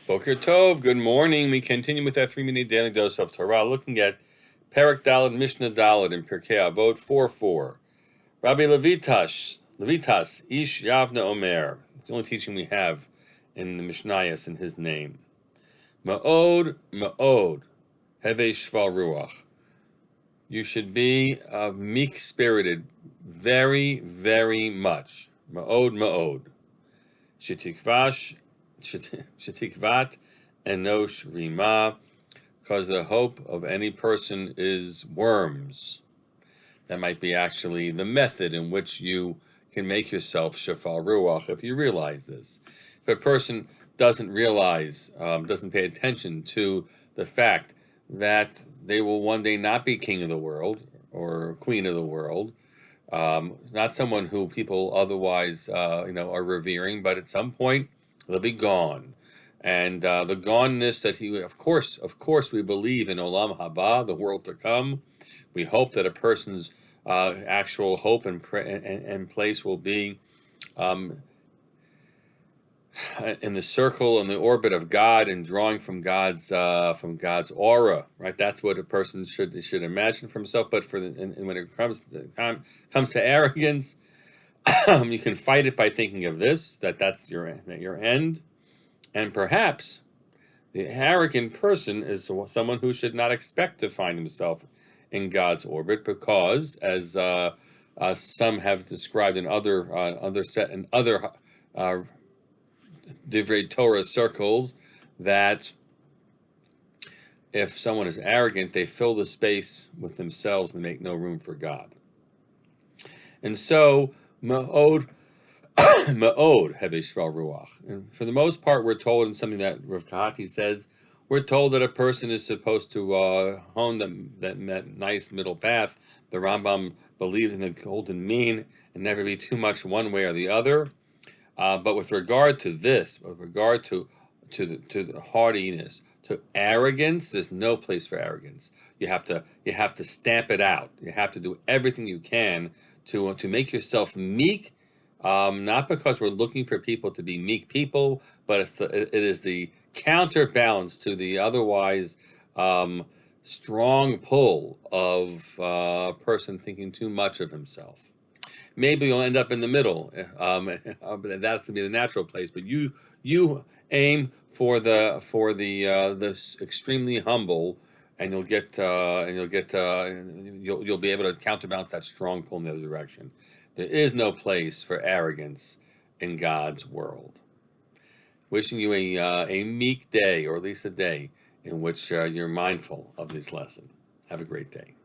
Boker Tov, good morning. We continue with our 3-minute daily dose of Torah, looking at Perek Daled, Mishnah Daled in Pirkei Avot 4:4. Rabbi Levitas, Ish Yavna Omer. It's the only teaching we have in the Mishnayos in his name. Ma'od, Heve Shval Ruach. You should be meek-spirited very, very much. Ma'od. Shetikvat enosh rima, because the hope of any person is worms. That might be actually the method in which you can make yourself shafal ruach, if you realize this. If a person doesn't realize, doesn't pay attention to the fact that they will one day not be king of the world or queen of the world, not someone who people otherwise, are revering, but at some point they'll be gone. And the goneness that of course, we believe in Olam Haba, the world to come. We hope that a person's actual hope and place will be in the circle and the orbit of God and drawing from God's aura, right? That's what a person should imagine for himself. But when it comes to arrogance, you can fight it by thinking of this, that's your end, and perhaps the arrogant person is someone who should not expect to find himself in God's orbit, because, as some have described in other Divrei Torah circles, that if someone is arrogant, they fill the space with themselves and make no room for God. And so, ma'od heve shval ruach. And for the most part, we're told in something that Rav Kahati says, we're told that a person is supposed to hone that nice middle path. The Rambam believed in the golden mean and never be too much one way or the other. But with regard to this, with regard to the haughtiness, to arrogance, there's no place for arrogance. You have to stamp it out. You have to do everything you can to make yourself meek. Not because we're looking for people to be meek people, but it is the counterbalance to the otherwise strong pull of a person thinking too much of himself. Maybe you'll end up in the middle. That's to be the natural place. But you aim for the extremely humble, and you'll be able to counterbalance that strong pull in the other direction. There is no place for arrogance in God's world. Wishing you a meek day, or at least a day in which you're mindful of this lesson. Have a great day.